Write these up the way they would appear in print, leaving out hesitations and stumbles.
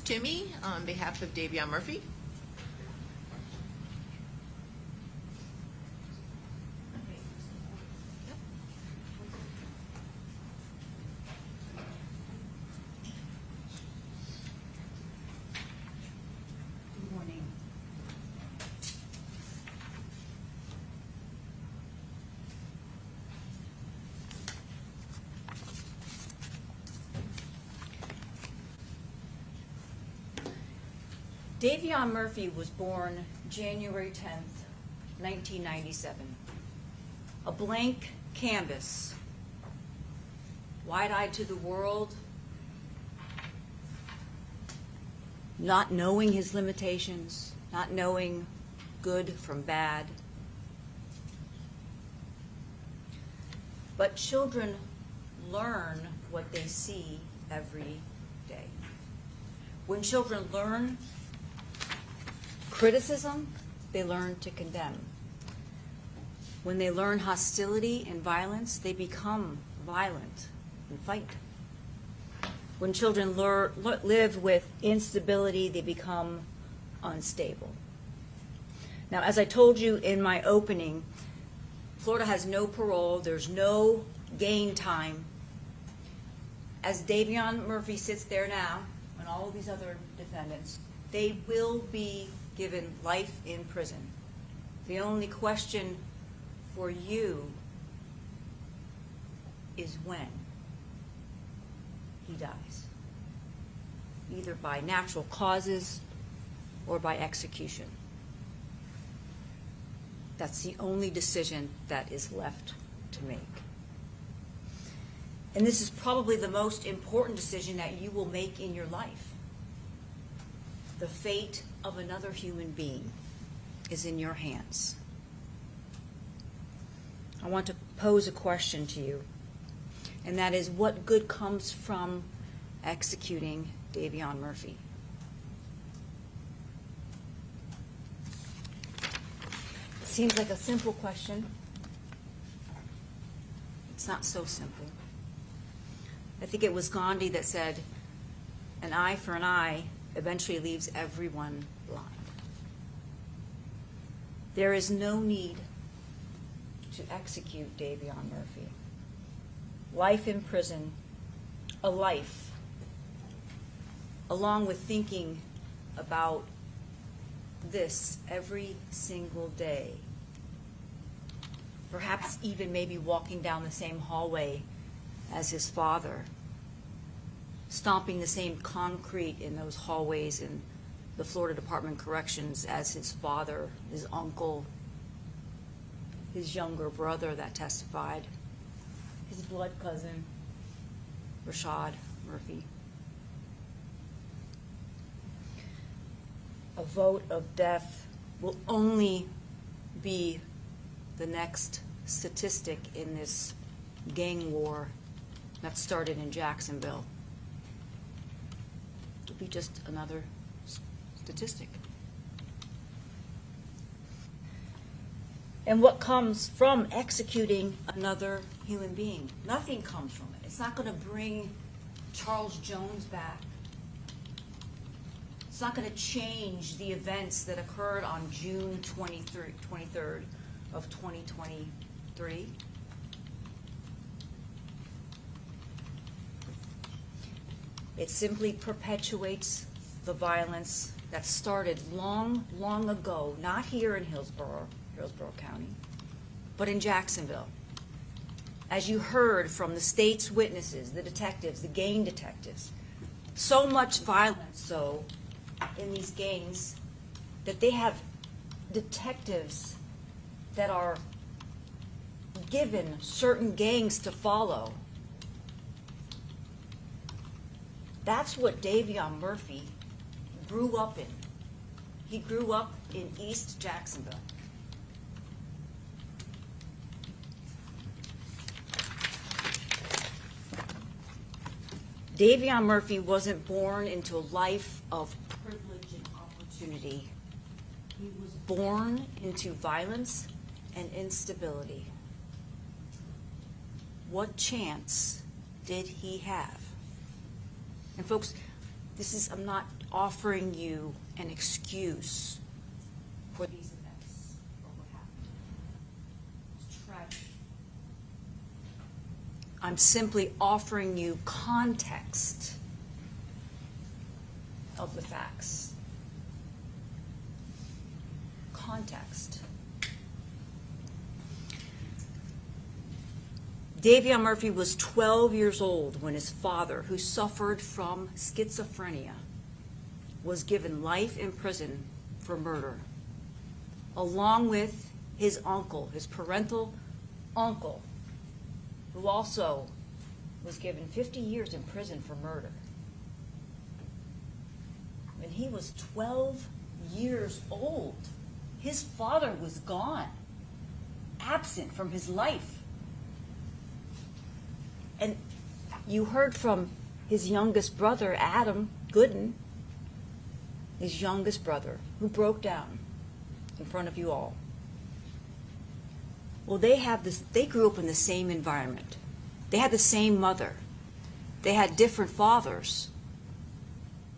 Toomey on behalf of Davion Murphy. Good morning. Davion Murphy was born January 10th, 1997. A blank canvas, wide-eyed to the world, not knowing his limitations, not knowing good from bad. But children learn what they see every day. When children learn criticism, they learn to condemn. When they learn hostility and violence, they become violent and fight. When children live with instability, they become unstable. Now, as I told you in my opening, Florida has no parole. There's no gain time. As Davion Murphy sits there now, and all of these other defendants, they will be given life in prison. The only question for you is when he dies, either by natural causes or by execution. That's the only decision that is left to make. And this is probably the most important decision that you will make in your life. The fate of another human being is in your hands. I want to pose a question to you, and that is, what good comes from executing Davion Murphy? It seems like a simple question. It's not so simple. I think it was Gandhi that said, an eye for an eye eventually leaves everyone blind. There is no need to execute Davion Murphy. Life in prison, a life, along with thinking about this every single day. Perhaps even maybe walking down the same hallway as his father, stomping the same concrete in those hallways in the Florida Department of Corrections as his father, his uncle, his younger brother that testified, his blood cousin, Rashad Murphy. A vote of death will only be the next statistic in this gang war that started in Jacksonville. It'll be just another statistic. And what comes from executing another human being? Nothing comes from it. It's not going to bring Charles Jones back. It's not going to change the events that occurred on June 23rd of 2023. It simply perpetuates the violence that started long, long ago, not here in Hillsborough County, but in Jacksonville. As you heard from the state's witnesses, the detectives, the gang detectives, so much violence so in these gangs that they have detectives that are given certain gangs to follow. That's what Davion Murphy grew up in. He grew up in East Jacksonville. Davion Murphy wasn't born into a life of privilege and opportunity. He was born into violence and instability. What chance did he have? And folks, I'm not offering you an excuse for these events or what happened. It's tragic. I'm simply offering you context of the facts. Context. Davion Murphy was 12 years old when his father, who suffered from schizophrenia, was given life in prison for murder, along with his uncle, his parental uncle, who also was given 50 years in prison for murder. When he was 12 years old, his father was gone, absent from his life. And you heard from his youngest brother, Adam Gooden, his youngest brother, who broke down in front of you all. Well, they grew up in the same environment. They had the same mother. They had different fathers.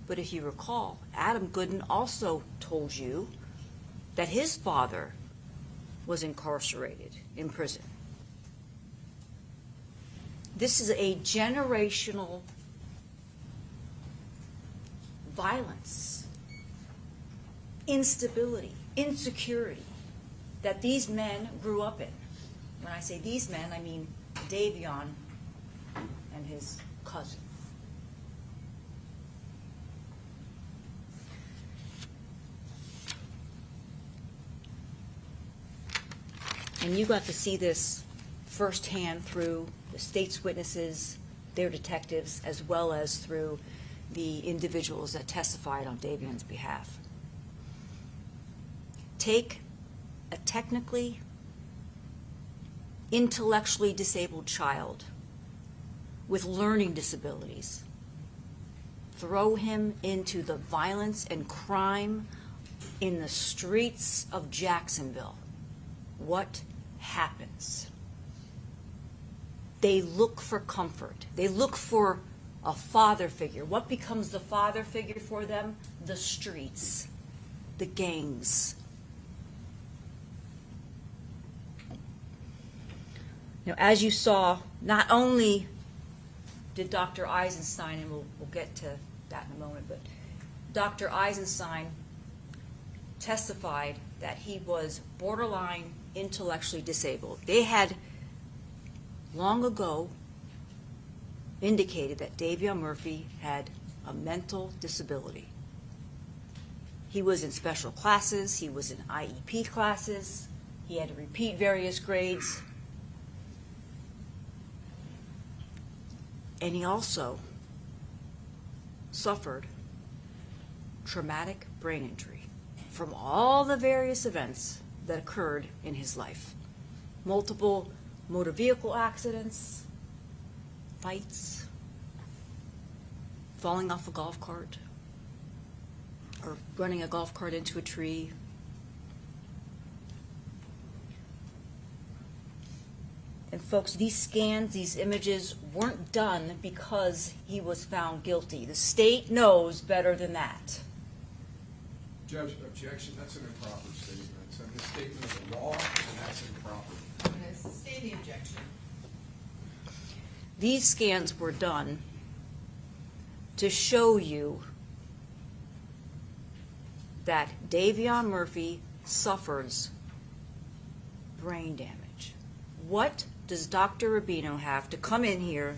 But if you recall, Adam Gooden also told you that his father was incarcerated in prison. This is a generational violence, instability, insecurity that these men grew up in. When I say these men, I mean Davion and his cousin. And you got to see this firsthand through the state's witnesses, their detectives, as well as through the individuals that testified on Davion's behalf. Take a technically, intellectually disabled child with learning disabilities, throw him into the violence and crime in the streets of Jacksonville. What happens? They look for comfort. They look for a father figure. What becomes the father figure for them? The streets, the gangs. Now, as you saw, not only did Dr. Eisenstein, and we'll get to that in a moment, but Dr. Eisenstein testified that he was borderline intellectually disabled. They had long ago indicated that Davion Murphy had a mental disability. He was in special classes, he was in IEP classes, he had to repeat various grades, and he also suffered traumatic brain injury from all the various events that occurred in his life. Multiple motor vehicle accidents, fights, falling off a golf cart, or running a golf cart into a tree. And folks, these scans, these images weren't done because he was found guilty. The state knows better than that. Judge, objection, that's an improper statement. It's a misstatement of the law, and that's improper. I'm going to sustain the objection. These scans were done to show you that Davion Murphy suffers brain damage. What does Dr. Rubino have to come in here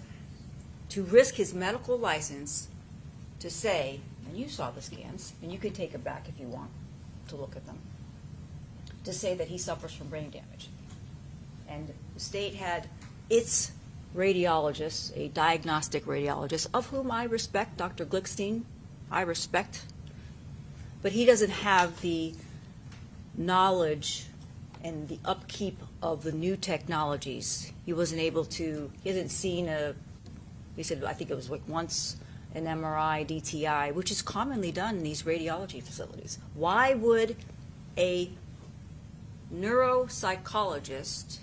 to risk his medical license to say, and you saw the scans, and you can take it back if you want to look at them, to say that he suffers from brain damage? And the state had its radiologist, a diagnostic radiologist, of whom I respect, Dr. Glickstein, I respect, but he doesn't have the knowledge and the upkeep of the new technologies. He wasn't able to, he hasn't seen he said, I think it was like once an MRI, DTI, which is commonly done in these radiology facilities. Why would a neuropsychologist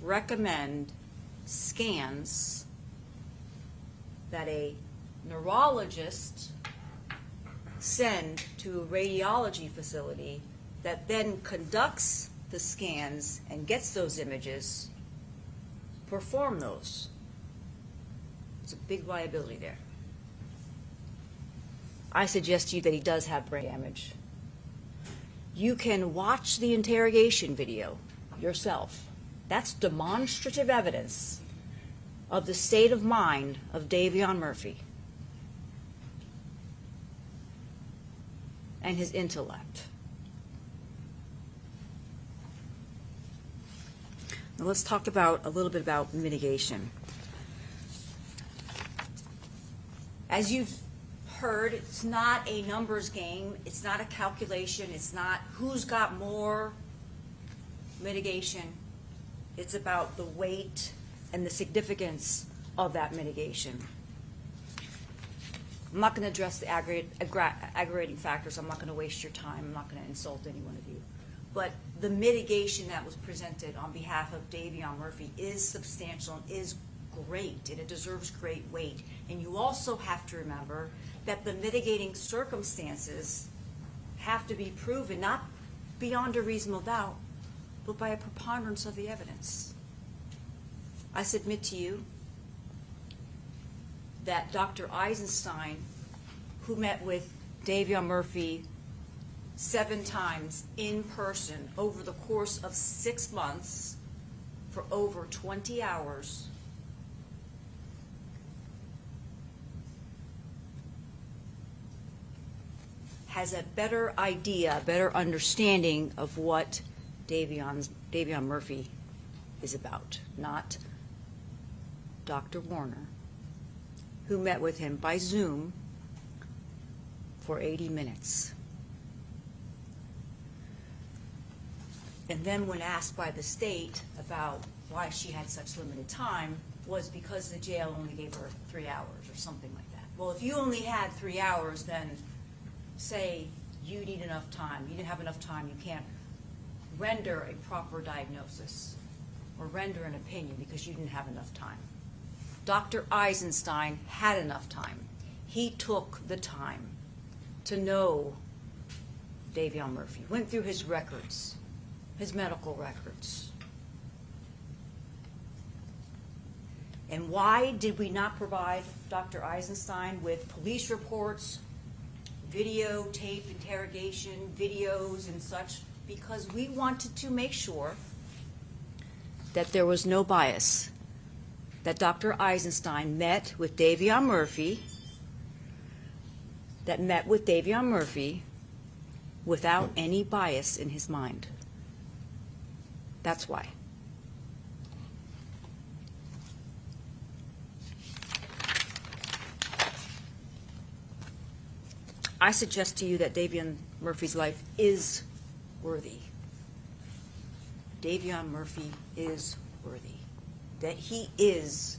recommend scans that a neurologist send to a radiology facility that then conducts the scans and gets those images, perform those. It's a big liability there. I suggest to you that he does have brain damage. You can watch the interrogation video yourself. That's demonstrative evidence of the state of mind of Davion Murphy and his intellect. Now let's talk about a little bit about mitigation. As you've heard, it's not a numbers game, it's not a calculation, it's not who's got more mitigation. It's about the weight and the significance of that mitigation. I'm not going to address the aggravating factors. I'm not going to waste your time. I'm not going to insult any one of you. But the mitigation that was presented on behalf of Davion Murphy is substantial and is great, and it deserves great weight. And you also have to remember that the mitigating circumstances have to be proven, not beyond a reasonable doubt, but by a preponderance of the evidence. I submit to you that Dr. Eisenstein, who met with Davion Murphy 7 times in person over the course of 6 months for over 20 hours, has a better idea, a better understanding of what Davion Murphy is about, not Dr. Warner, who met with him by Zoom for 80 minutes. And then when asked by the state about why she had such limited time, was because the jail only gave her 3 hours or something like that. Well, if you only had 3 hours, then say you need enough time. You didn't have enough time. You can't render a proper diagnosis or render an opinion because you didn't have enough time. Dr. Eisenstein had enough time. He took the time to know Davion Murphy, went through his records, his medical records. And why did we not provide Dr. Eisenstein with police reports, videotape interrogation, videos and such? Because we wanted to make sure that there was no bias, that Dr. Eisenstein met with Davion Murphy, without any bias in his mind. That's why. I suggest to you that Davion Murphy's life is worthy. Davion Murphy is worthy. That he is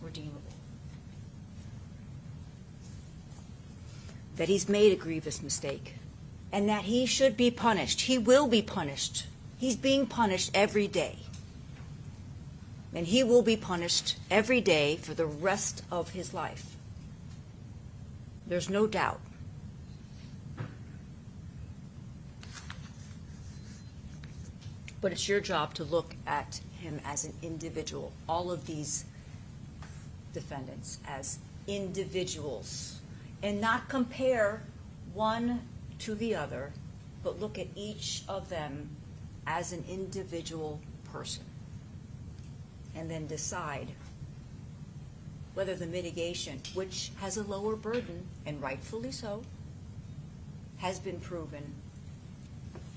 redeemable. That he's made a grievous mistake. And that he should be punished. He will be punished. He's being punished every day. And he will be punished every day for the rest of his life. There's no doubt. But it's your job to look at him as an individual, all of these defendants as individuals, and not compare one to the other, but look at each of them as an individual person, and then decide whether the mitigation, which has a lower burden, and rightfully so, has been proven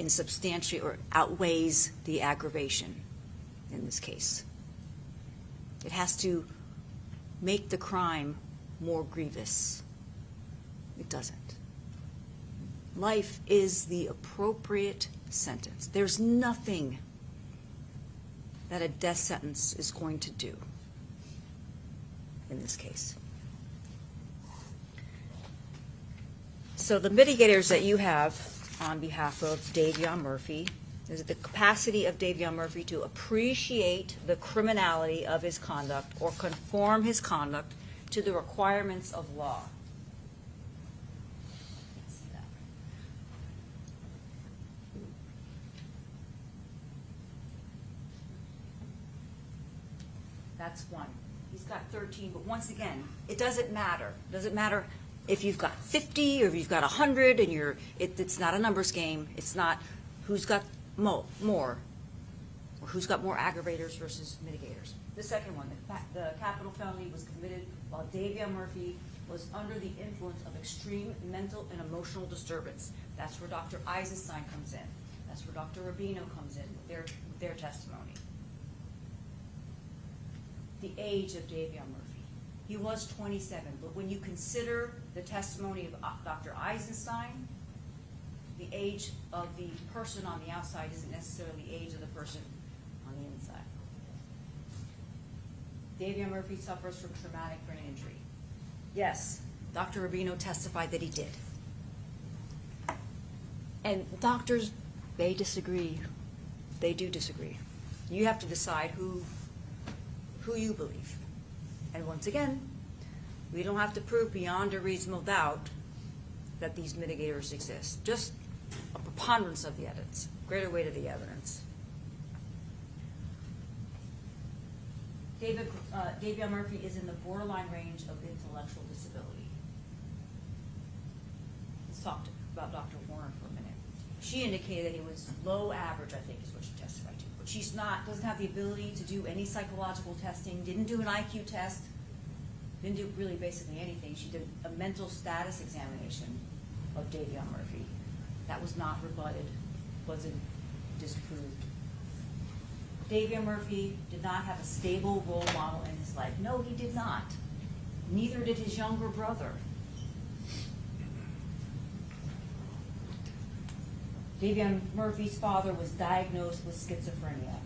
and substantially or outweighs the aggravation in this case. It has to make the crime more grievous. It doesn't. Life is the appropriate sentence. There's nothing that a death sentence is going to do in this case. So the mitigators that you have on behalf of Davion Murphy is the capacity of Davion Murphy to appreciate the criminality of his conduct or conform his conduct to the requirements of law. That's one. He's got 13, but once again, it doesn't matter. It doesn't matter if you've got 50 or if you've got 100 and it's not a numbers game. It's not who's got more or who's got more aggravators versus mitigators. The second one, the capital felony was committed while Davion Murphy was under the influence of extreme mental and emotional disturbance. That's where Dr. Eisenstein comes in. That's where Dr. Rubino comes in with their testimony. The age of Davion Murphy. He was 27, but when you consider the testimony of Dr. Eisenstein, the age of the person on the outside isn't necessarily the age of the person on the inside. Davion Murphy suffers from traumatic brain injury. Yes, Dr. Rubino testified that he did. And doctors, they disagree. They do disagree. You have to decide who you believe. And once again, we don't have to prove beyond a reasonable doubt that these mitigators exist. Just a preponderance of the evidence, greater weight of the evidence. Davion Murphy is in the borderline range of intellectual disability. Let's talk about Dr. Warren for a minute. She indicated that he was low average, I think is what she testified to. But she's not, doesn't have the ability to do any psychological testing, didn't do an IQ test, didn't do really basically anything. She did a mental status examination of Davion Murphy. That was not rebutted, wasn't disproved. Davion Murphy did not have a stable role model in his life. No, he did not. Neither did his younger brother. Davion Murphy's father was diagnosed with schizophrenia.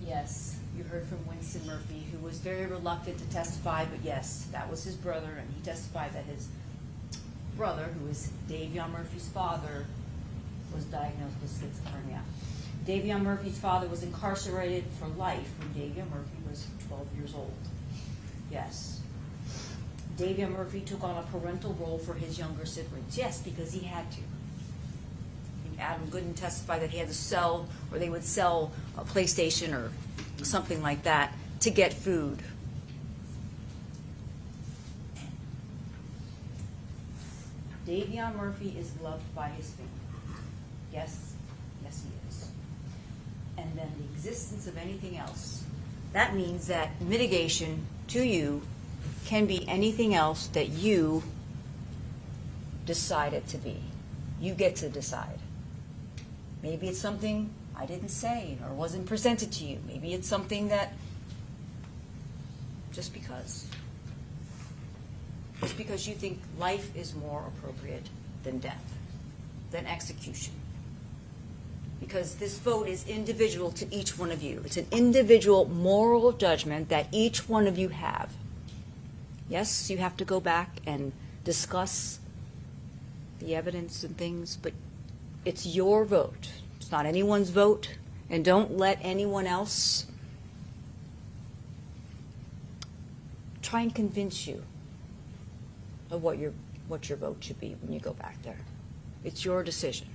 Yes, you heard from Winston Murphy, who was very reluctant to testify, but yes, that was his brother, and he testified that his brother, who was Davion Murphy's father, was diagnosed with schizophrenia. Davion Murphy's father was incarcerated for life when Davion Murphy was 12 years old. Yes. Davion Murphy took on a parental role for his younger siblings. Yes, because he had to. Adam Gooden testified that he had to sell, or they would sell a PlayStation or something like that to get food. Davion Murphy is loved by his family. Yes, yes he is. And then the existence of anything else. That means that mitigation to you can be anything else that you decide it to be. You get to decide. Maybe it's something I didn't say or wasn't presented to you. Maybe it's something that just because you think life is more appropriate than death, than execution. Because this vote is individual to each one of you. It's an individual moral judgment that each one of you have. Yes, you have to go back and discuss the evidence and things, but it's your vote. It's not anyone's vote, and don't let anyone else try and convince you of what your vote should be when you go back there. It's your decision.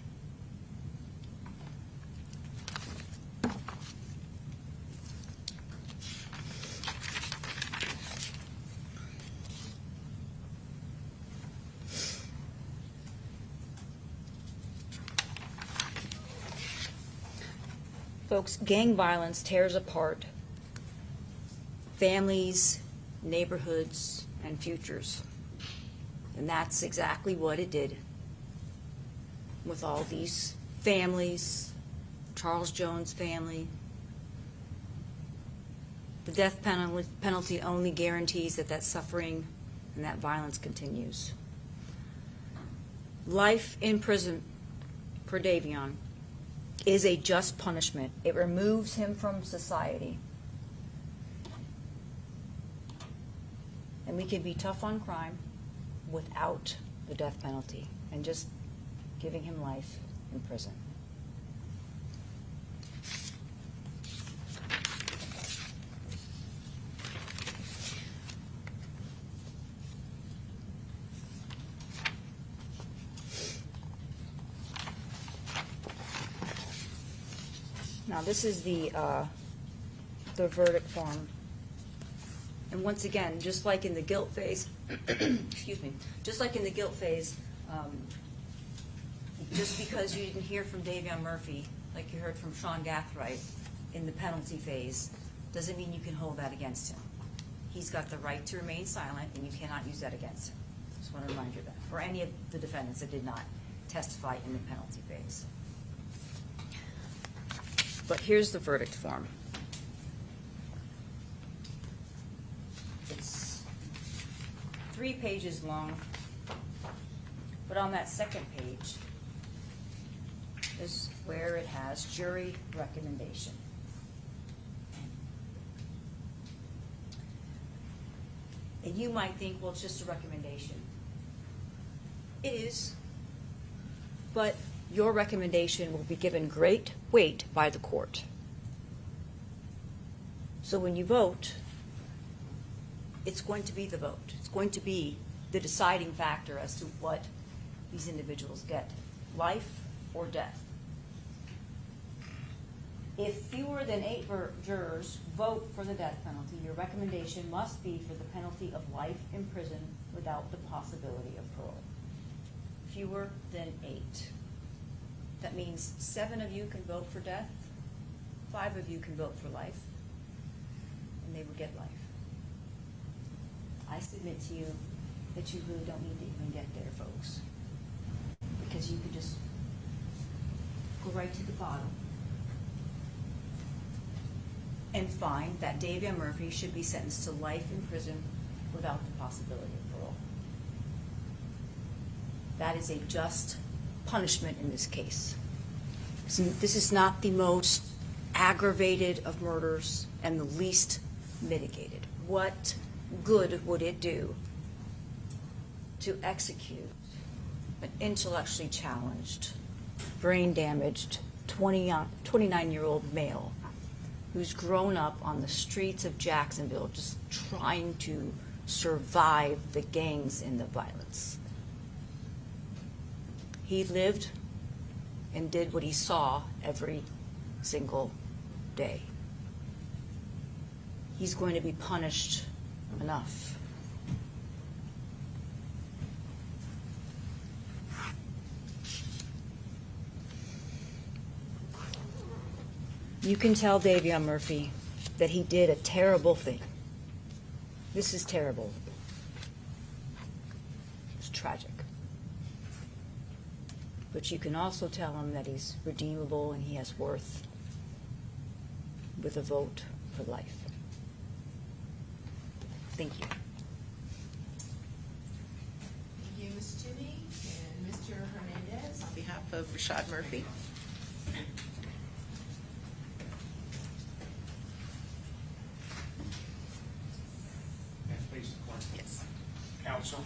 Folks, gang violence tears apart families, neighborhoods, and futures. And that's exactly what it did with all these families, Charles Jones' family. The death penalty only guarantees that suffering and that violence continues. Life in prison for Davion is a just punishment. It removes him from society. And we can be tough on crime without the death penalty and just giving him life in prison. Now this is the verdict form And once again, just like in the guilt phase, excuse me, just like in the guilt phase, just because you didn't hear from Davion Murphy, like you heard from Sean Gathright in the penalty phase, doesn't mean you can hold that against him. He's got the right to remain silent, and you cannot use that against him. Just want to remind you of that, for any of the defendants that did not testify in the penalty phase. But here's the verdict form. It's 3 pages long, but on that second page is where it has jury recommendation. And you might think, well, it's just a recommendation. It is, but your recommendation will be given great weight by the court. So when you vote, it's going to be the vote. It's going to be the deciding factor as to what these individuals get, life or death. If fewer than 8 jurors vote for the death penalty, your recommendation must be for the penalty of life in prison without the possibility of parole. Fewer than 8. That means 7 of you can vote for death, 5 of you can vote for life, and they would get life. I submit to you that you really don't need to even get there, folks, because you could just go right to the bottom and find that Davion Murphy should be sentenced to life in prison without the possibility of parole. That is a just punishment in this case. This is not the most aggravated of murders and the least mitigated. What good would it do to execute an intellectually challenged, brain damaged 29-year-old male who's grown up on the streets of Jacksonville just trying to survive the gangs and the violence? He lived and did what he saw every single day. He's going to be punished enough. You can tell Davion Murphy that he did a terrible thing. This is terrible. It's tragic. But you can also tell him that he's redeemable and he has worth with a vote for life. Thank you. Thank you, Ms. Toomey and Mr. Hernandez, on behalf of Rashad Murphy. Please, the court. Yes. Counsel.